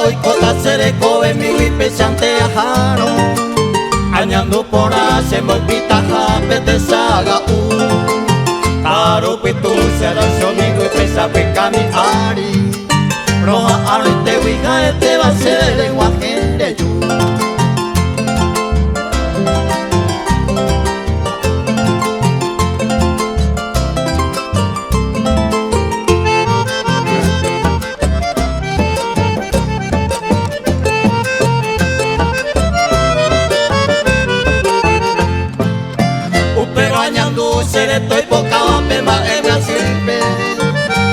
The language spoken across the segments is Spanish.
hoy cota sereco en mi wipechante ajaro añando por hace movita jape te saga caro pitu será yo mi wipecha peca mi ari roja aro te wiga te va a ser el lenguaje de yo. Estoy poca pema en mi sirve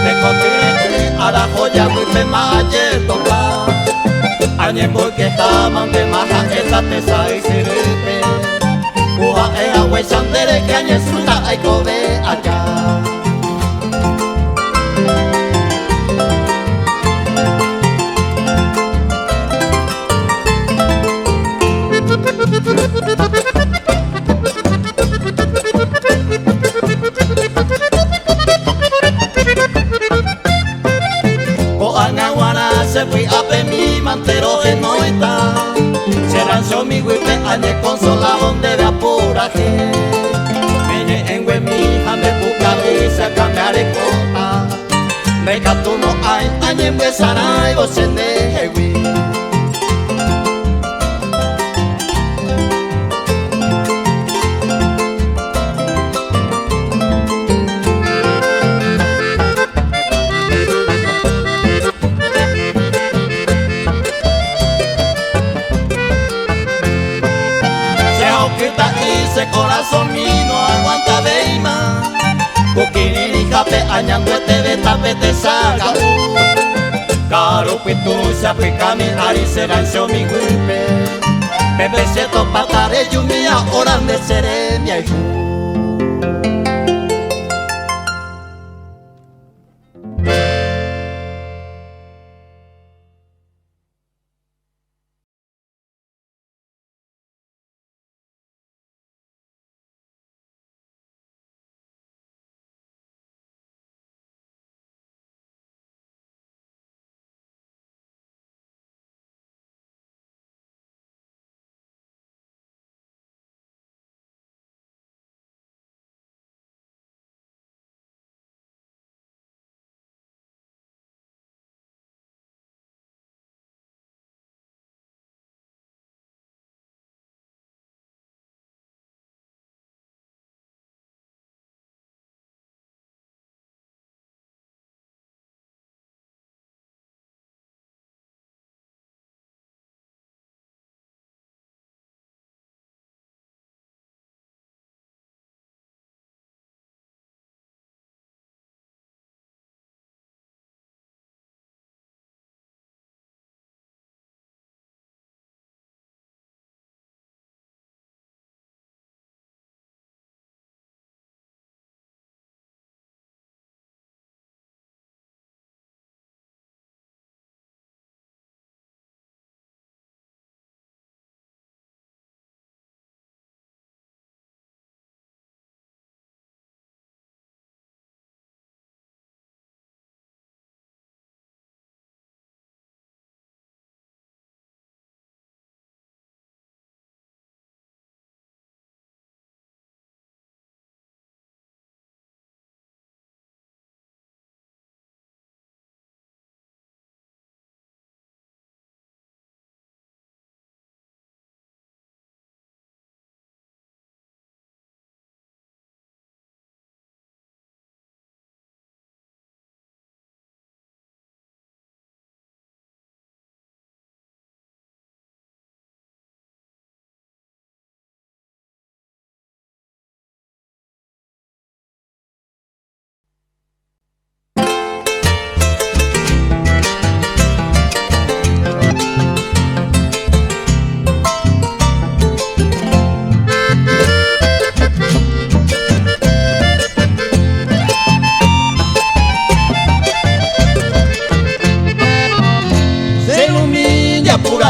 me cotire a la joya muy pema ayer toca añe porque estaban de maja esa tesa y sirve uja ea huesandere que añe suta hay cobe allá. Se fui a pe mi mantero de noita se ranció mi huipe añe consola donde ve apura que viene en hue mi hija me busca brisa cambiaré cota me gato no hay añe en besara y vos en de hui. Ese corazón mío no aguanta veima Coquinini jape añando este betape te saga caro pitu se aplica mi ari serancio mi golpe Pepe se topa tare yumia oran de seré mi ayu.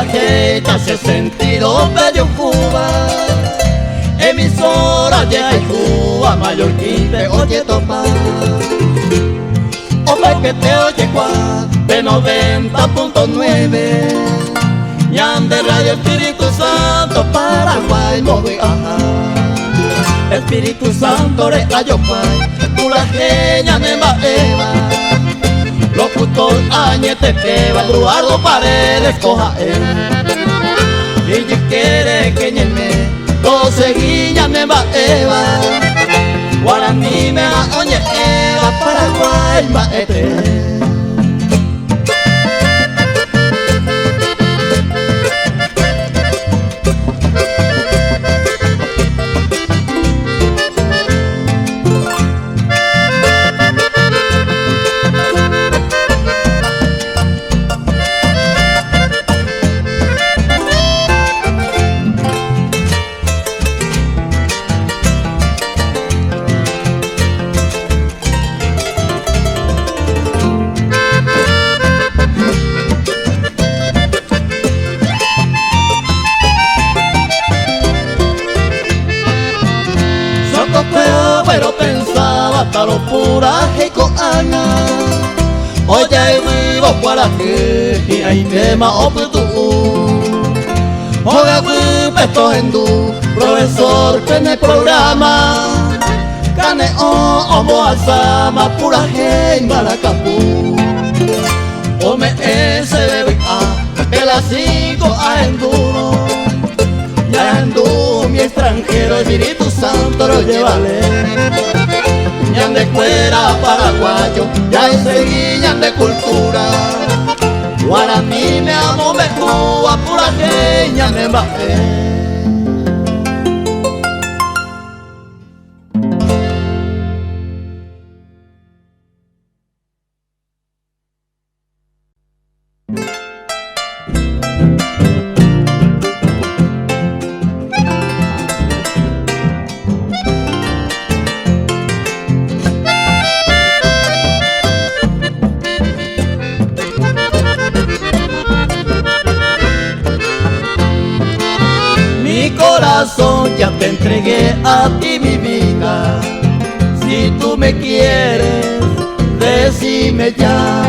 Tarjeta 62 Bello Cuba, emisora de Cuba, Mallorquín te oye tomar, hombre que te oye cuá. de 90.9, Ñande Radio Espíritu Santo, Paraguay, Moviaja. Espíritu Santo, Ayopay, Purajeña, Nemba, Eva. Locutor, Añete, Teba, Eduardo Paredes, coja él. Y yo quiere que ñeme, todo seguilla, Nemba, Eva. Guaraní, me oye, Eva, Paraguay, Maete. Pero pensaba hasta los purajes con Ana. Oye, vivo para que y hay tema oportuno. Oye, vivo en tu profesor que en el programa. Cane omo alzama puraje y Maracapú. Ome ese bebé que la sigo a enduro. Ya enduro mi extranjero, Espíritu Santo lo llévale. Ñande fuera paraguayo, ya seguí ñande cultura. Guaraní me amo, me cuba, purajeña me bajé. Ya te entregué a ti mi vida. Si tú me quieres, decime ya.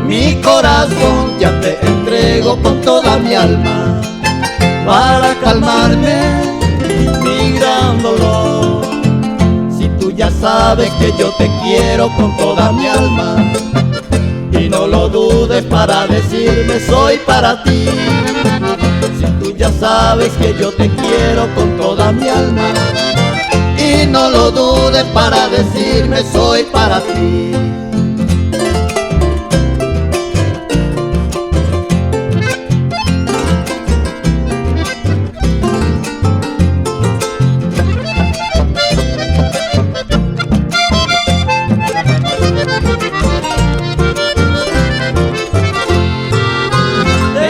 Mi corazón ya te entrego con toda mi alma, para calmarme mi gran dolor. Si tú ya sabes que yo te quiero con toda mi alma, y no lo dudes para decirme soy para ti. Si tú ya sabes que yo te quiero con toda mi alma, y no lo dudes para decirme soy para ti.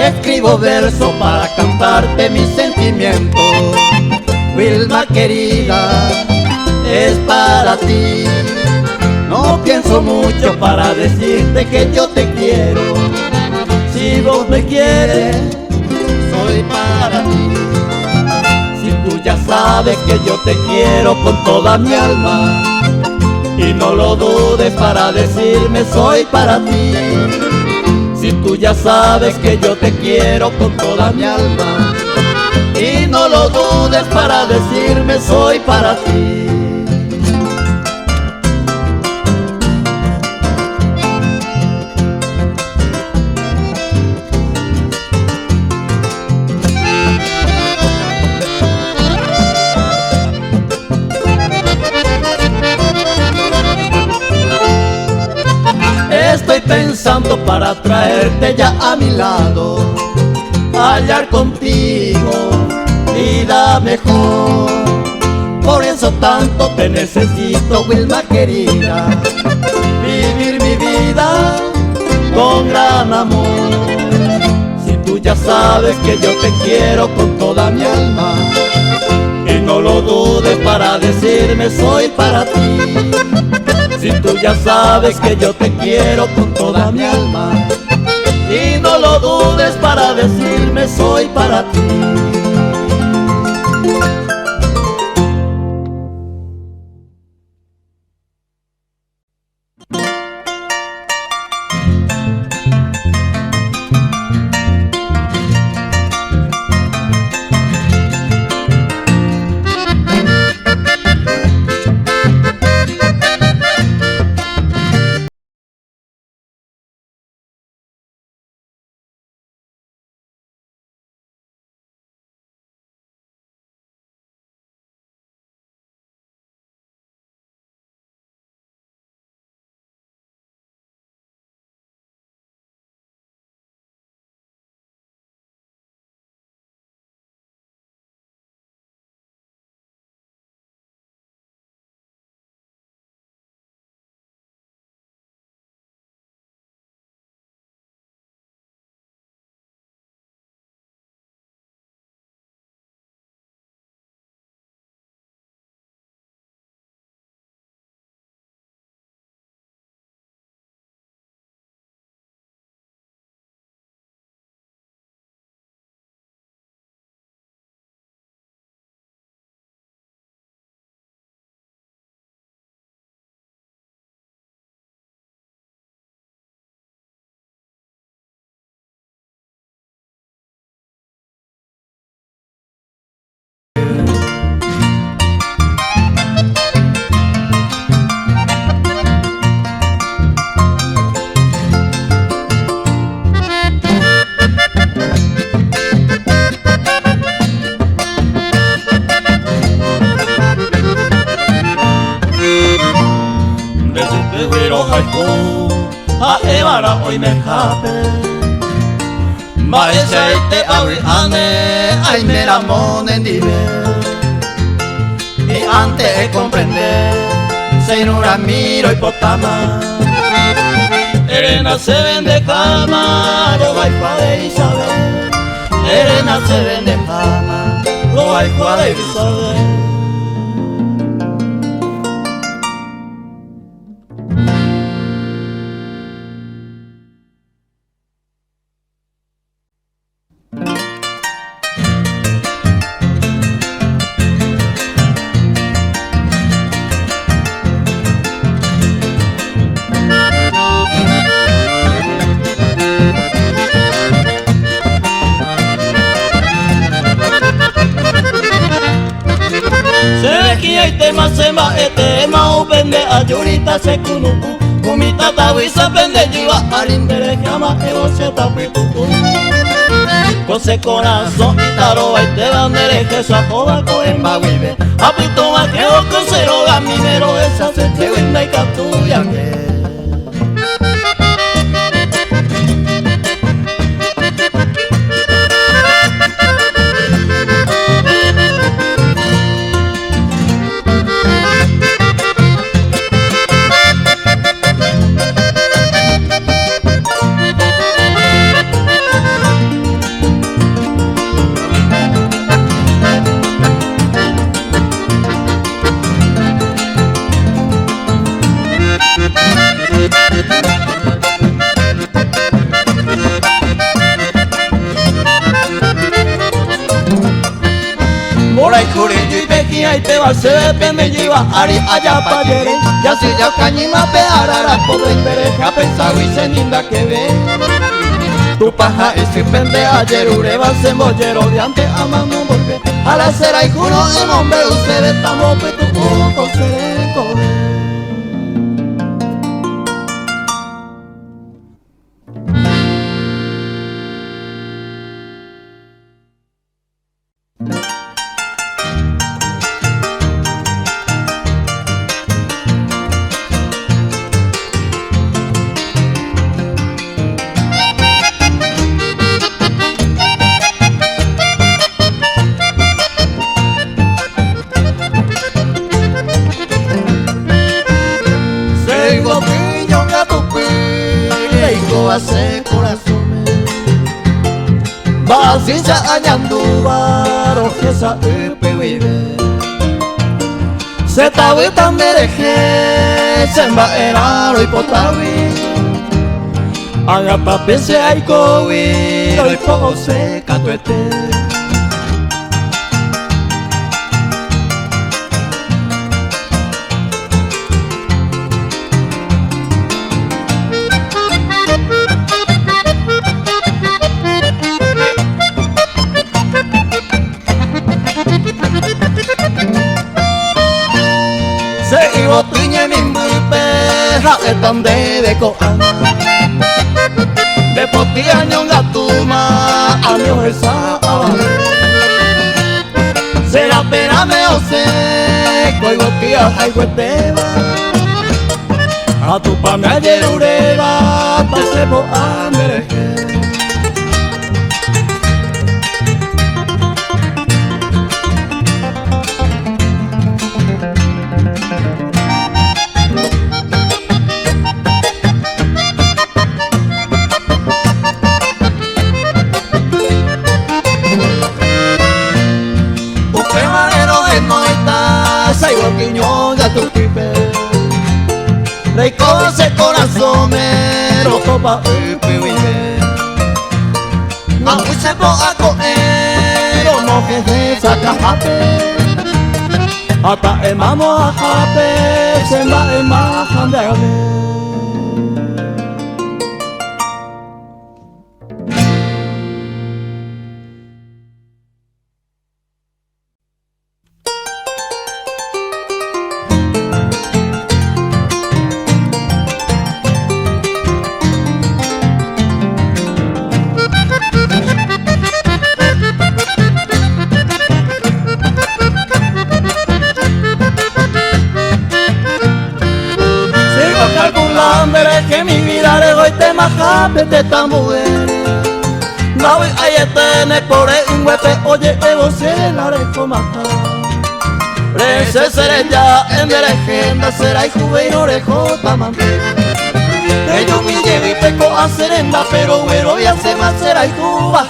Escribo verso para cantarte mis sentimientos. Wilma querida, es para ti. No pienso mucho para decirte que yo te quiero. Si vos me quieres, soy para ti. Si tú ya sabes que yo te quiero con toda mi alma, y no lo dudes para decirme soy para ti. Si tú ya sabes que yo te quiero con toda mi alma, y no lo dudes para decirme soy para ti. Estoy pensando para traerte ya a mi lado, hallar contigo vida mejor. Por eso tanto te necesito, Wilma querida, vivir mi vida con gran amor. Si tú ya sabes que yo te quiero con toda mi alma, y no lo dudes para decirme soy para ti. Si tú ya sabes que yo te quiero con toda mi alma, y no lo dudes para decirme soy para ti. Wiro haiku Aebara oime jape Maesha ite awi ane Aimera monen dibe Y antes de comprender Seinura miro hipotama Erena se vende cama Lo haiku de Isabel Erena se vende cama Lo haiku de Isabel Sema etema upende ayurita sekunuku Kumita tawisa pende jiwa alindere kama evose tapipuku Kose corazón itaro aite bandere Jesua koba koemba wibe Apito makeo kosero gaminero Esa se te winda y katuya que Te va a ser pende lleva ari allá pa' yere Ya si ya cañima pe arara Pobre indereja pensado y se ninda que ve Tu paja y si pende ayer ureba se mollero de antes amando volver A la cera y juro en hombre ustedes estamos pe tu ojo seco Hace corazón Basisa añanduba Rojesa upe vive Se tabi tambereje Semba eraro hipotawi Agapa pese aikowi Oipo se katuete Donde de coana De potía ñonga tuma Año esa abane Será pena me ose Coigo tía hay hueteba A tu pa me ayer ureba Pase po andereje Reicose corazón me rojo pa upe wibe Mahuise po a coer Omo que se saca jape Ata emamo a jape Semba emajan de agave Andere que mi vida le doy te majape de esta mujer. No voy a tener por un huepe, oye, evo se la recomata. Rece seré ya en de legenda, será y juve y no rejota mantel. Ellos me llevo y peco a serenda, pero bueno, ya se más será y juba.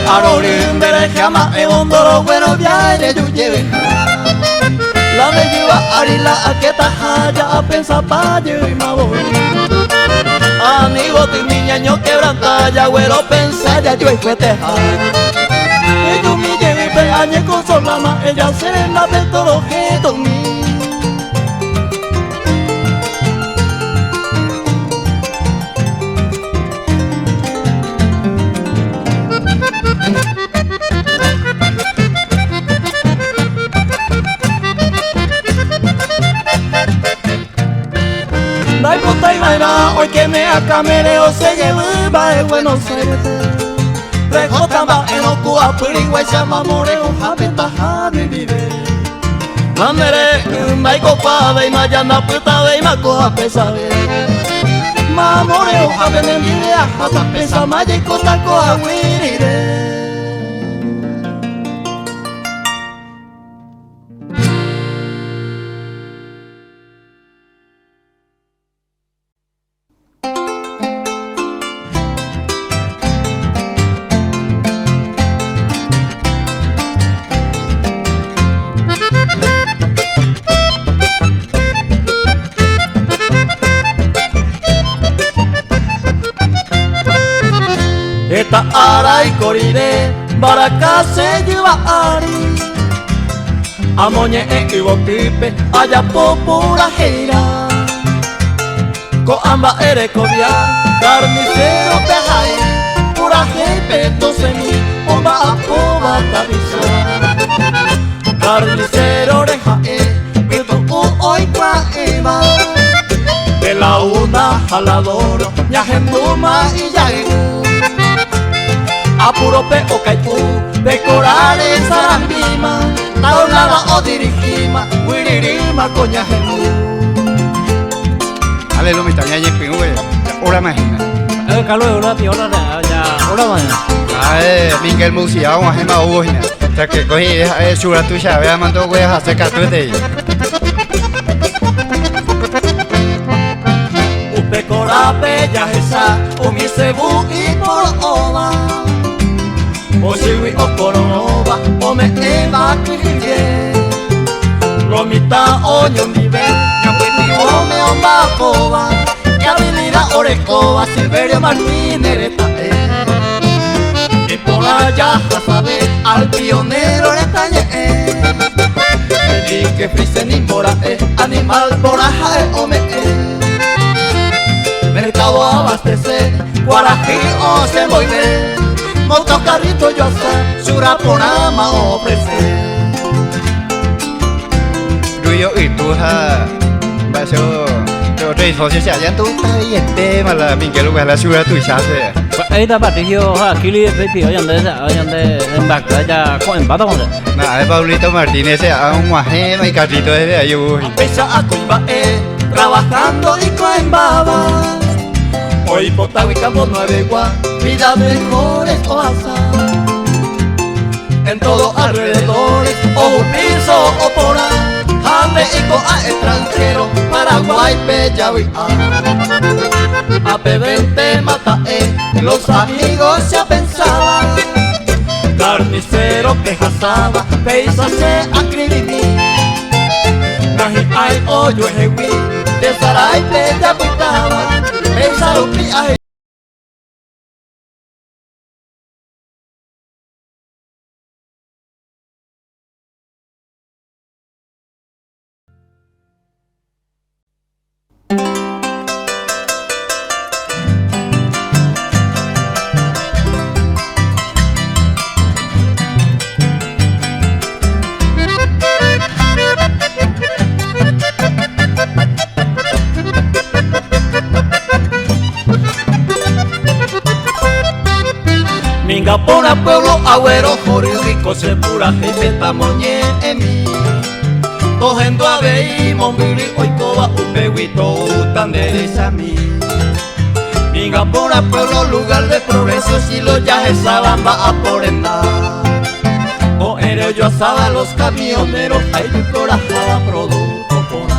Arorin de llama e bondoro bueno viaje yo lleve. La me lleva arila a que tajaya a pensar pa yo y ma voy. Amigo tu niña yo quebranta ya güero pensar ya yo y feteja. Y yo me lleve pe añe con solama ella serena de todo objeto mío. Dai puta y vaina, hoy que me acameleo se lleva de Buenos Aires. Rejota va en Ocua, Purigua y llama moreo, japeta, javi vive. Mandere, mai copada y mayana puta y macoa pesabe. Ma moreo, javi en videa, jata pesa, maya y cota coa huirire. Esta ara y corire, baraka se lleva ari. Amoñe e ibotipe, allá popura gira. Ko amba ere cobia, carnicero pejai. Pura jepe tosemi, omba apoba tabisa. Carnicero rejae, virtu hoy traema. De la una jalador, ya genduma y ya apuro pe o caipu, decorar esa rima, taonada o dirigima, wiririma coña gemu. Ale lo mita ya yepi güey, ora mahina. Kalau ora ti ora ya ora mana. Miguel Musia vamos a hema ojina. Ta que cogí sura tu ya vea mando güey a secar tu de. Upe corape ya esa, umi sebu y por ova. O siwi o coronova, o me eva kije. Romita o nyondive, nyapiti o me omba pova. Yabilira orecoa, Silverio Martínez retae. Y por allá a saber, al pionero retañe. Y que frise ni morae, animal borajae o me mercado abastecer, guarají o se moine. Motocarrito yo hasta Suraponama ofrecer. Ruyo y tu ha baso yo rey socio ya ya tu tai este mala Miguel güey la sura tu ya se. Ấy ta bắt điều ha kili với biểu nhận đấy nhận đấy em bạc đấy ya có em bắt đâu rồi. Na Paulito Martínez a un guaje mai carrito de ayu. Pesa a Cumbae, trabajando y coembaba. Hoy Potagua y Campo Nueve Gua, vida mejores o azar. En todos alrededores, o un piso o por ahí. A México, a extranjero, Paraguay, Pellaví. A P20 Matae, los amigos ya pensaban. Carnicero que jazaba, peisa se acribí. Nahi ay oyo ejewi, de Saray Pellaví estaba. Peisa lupi ay. Mingapona pueblo agüero jorico se pura jefe moñe en mí. Cogendo a veí mombiri oikoba upeguito tan derecha a mí. Mingapona pueblo lugar de progreso si los yajes saban va a por andar. O eres yo asaba los camioneros hay tu corajada producto por ahí.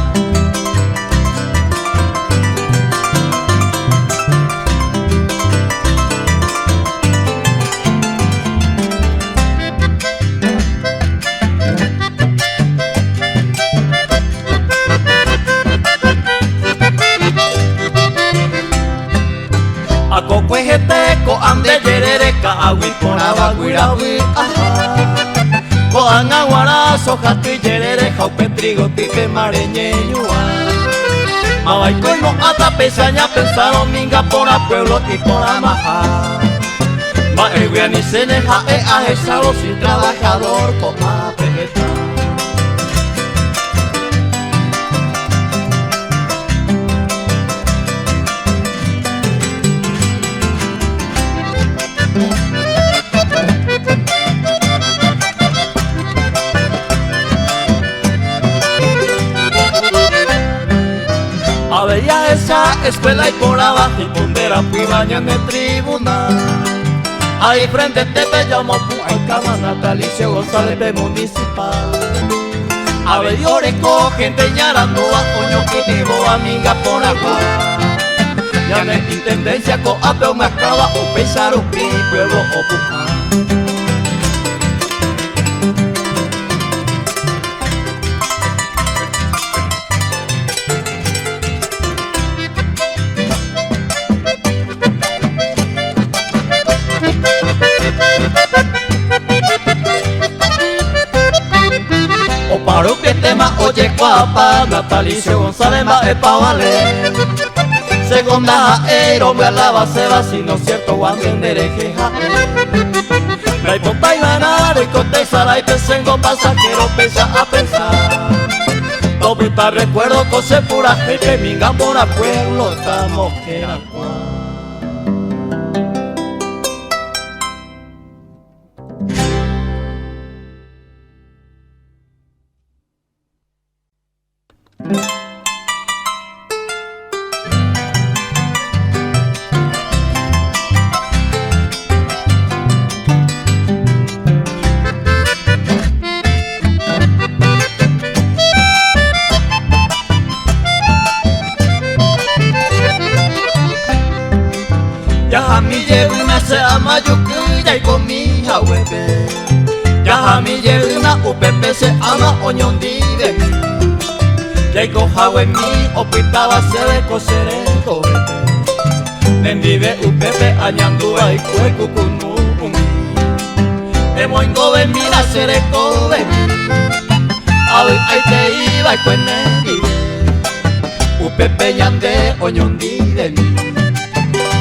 Ko ande yerere ka agui pona baguira wi aha. Ko anga guara soja tu yerere jaupe trigo tipe mareñeñua. Mabay no ata pesaña pensaron minga pona pueblo y pona maja. Ma el ni se deja ajezado sin trabajador coma vegeta. Veía esa escuela y por abajo y pondera fui baño en el tribunal. Ahí frente te llamo el cama Natalicio González de municipal. A ver oreco gente ñarando a coño que vivo amiga por acá. Ya en intendencia con apeo me acaba o pesar un pi pueblo o pujar. Paro que tema oye guapa Natalicio González va pa' valer. Segunda ero me alaba se va si no es cierto guanten derejeja. Ray pompa y ganar y contestar y pesengo pasajero pesa a pensar. Topita recuerdo cose pura gente minga por a pueblo estamos que era Juan. Yahami llevuna se ama yukuya y con mi jawebe. Yahami llevuna upepe se ama oñondive. Yaiko jawe mi opitaba se de cosere cobete. Nendive upepe añandua y kue kukunu umi. Emoingobe mira sere kobe. Awi ay te iba y kue nendive. Upepe ñande oñondive mi.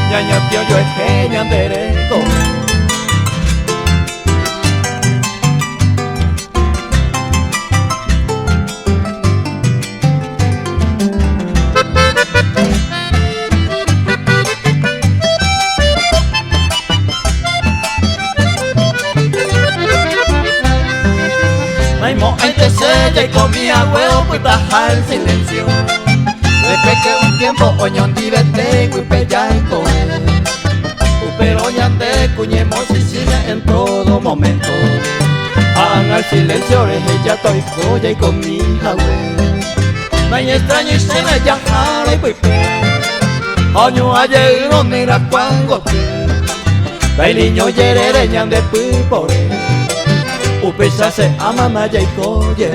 Ñaña tío yo es que ñandereco. Maimo entre sella y comía huevo pues baja el silencio. Después que un tiempo oñón divete y peya y comer. Pero ñande cuñemos y sigue en todo momento. Hagan al silencio ella estoy joya y con mi jagüe. No hay extraño y se me llama y pipe. Oño ayer no mira cuando que. Hay niño yerere ñande pipore. Upesa se ama maya y coye.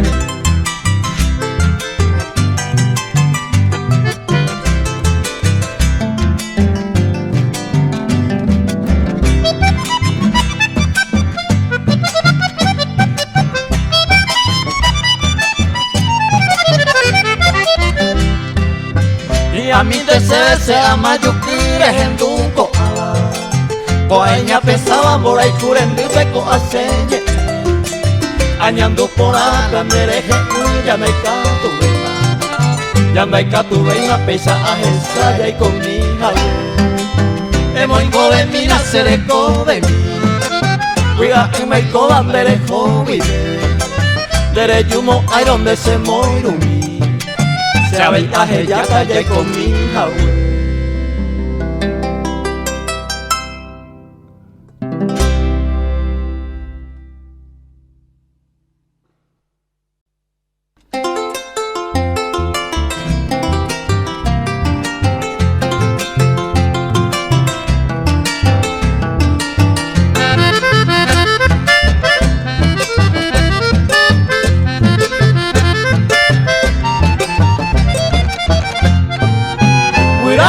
A mí de se ama yukire hendunko ala. Koeña pesaba mora y kurendipe ko aseñe. Añando por acá mereje ya me canto veina. Ya me canto veina pesa a esa y con mi jale. Emoingo de mi nacereko de mí. Cuida en Meiko bandere jovide Dere yumo ay donde se moirumi Se abeitaje ya calle con mi jaue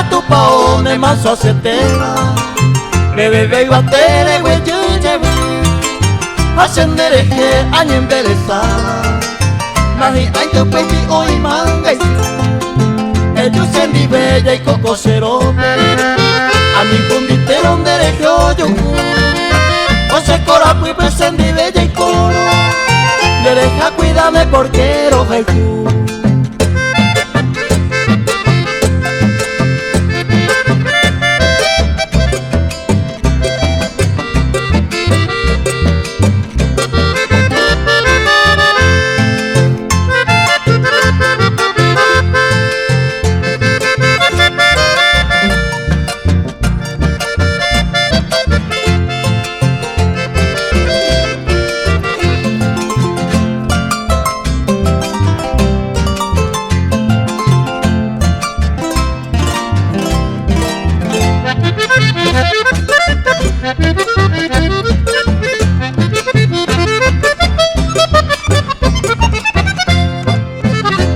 tu paone maso setena bebe beba tere wejuje ascendere che año embelezada nahi ay tu pepi oi mangai ellos sendi bella y coco serope a mi funditero ndere joyo ose cora pui presendi bella y coro dereja cuídame porque roja tú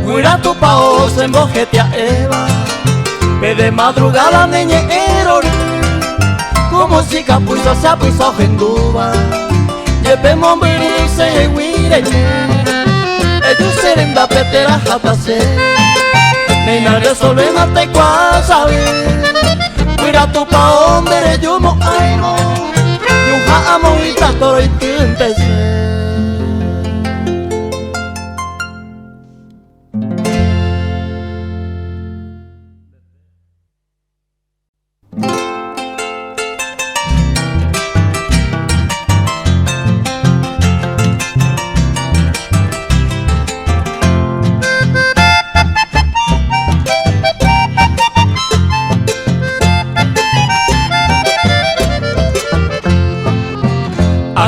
Cuida tu paos en bojetea Eva Ve de madrugada neñero Como si capuizo se apuizo genduba Lleve mombiri se huire Ellos serenda petera jatase Nena resolve mate cual saber Cuida tu paos dere yumo aino Yuja amo y tratoro y tintese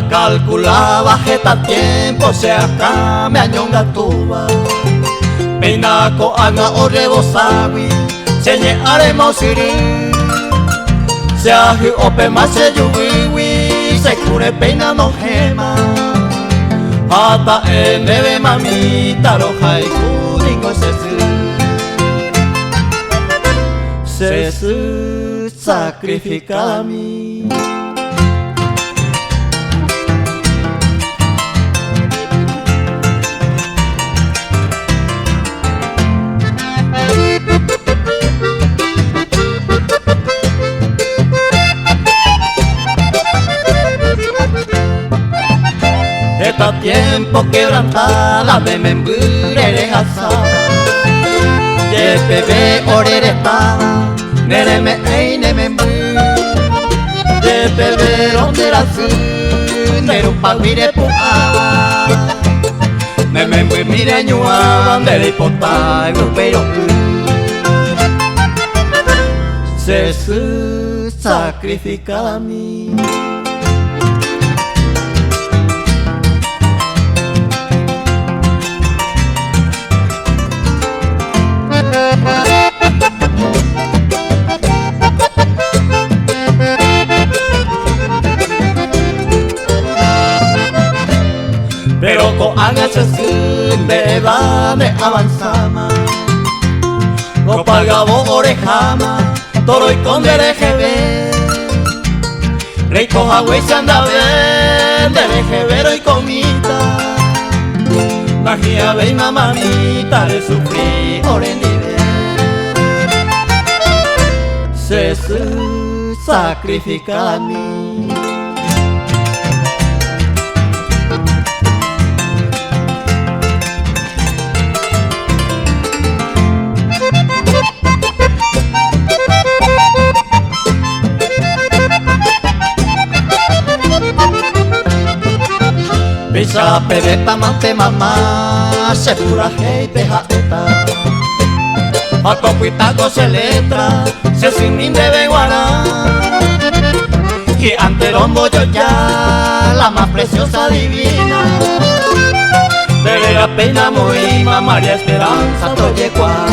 calculaba jeta tiempo se acá me añonga tuba Peinaco anga o rebosawi Señe haremos siri Se aji ope más se yuwiwi Se cure peina no gema Hata neve mamita roja y kudingo Sesu sacrifica a mí Esta tiempo quebrantada me membure asada Ye bebé orere estada Nere me eine membu Ye bebé donde la su Nero pa mire puaba Me membu mire ñuaba Nere hipota europeo Se su sacrifica a mí Pero con hágase sin de dame avanzama No pagabo orejama Toro y con derejebe Rey coja güey se anda bien Derejebero y comita Magia ve y mamamita Le sufrí orenibe Se sacrifica a mí Chape de tamante mamá, se pura hey peja eta. A copuitaco se letra, se sin de beguará. Y ante rombo yo ya, la más preciosa divina. De la pena muy María Esperanza Toyecua.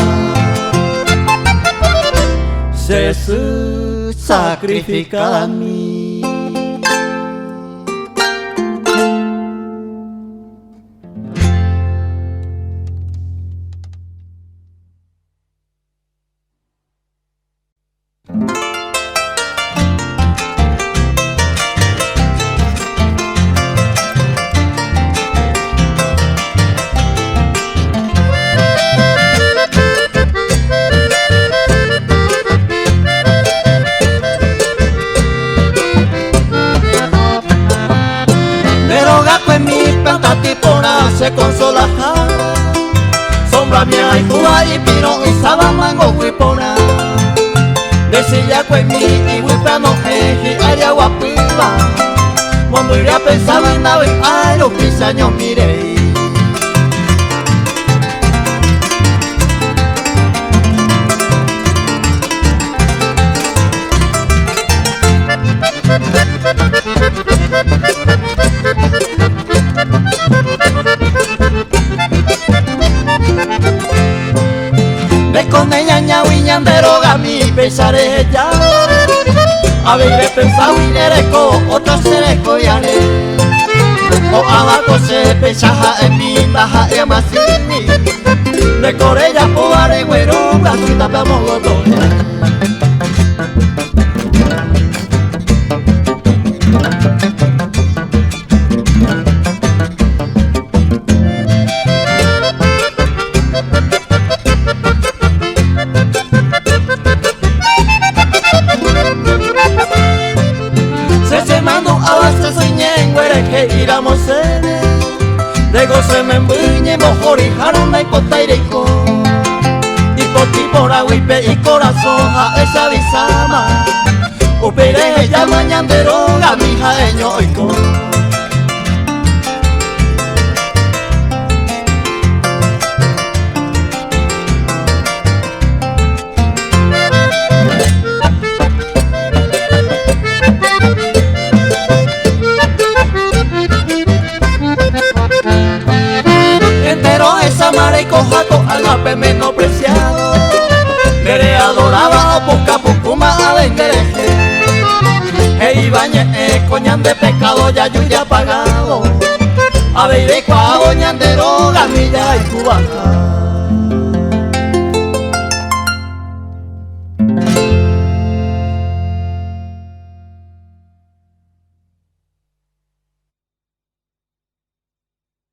Se sacrifica a mí. Se consola, sombra mía y cuba y pino y sabamango huipona. Decía que mi y huipano jeji aria guapiba. Mombiria pensaba en nave, ay los pisaños miré. Con ella ñañandero gami pesaré ya. A ver pensado y nereco, otro sereco y haré. O abajo se pesaja en mi baja y amasini. De corella puare güero, la suita vamos botones. Dego se me embuñe, mojori, jarona y potaireco. Y poti por aguipe y corazón a esa bisama. Upereje ya mañandero, gamija eño oiko. Jato al mape menospreciado, Dere adoraba o poca pucuma a vengereje. Hey bañe coñan de pecado ya yuya pagado. A ver cuago ñandero gamilla y cubana.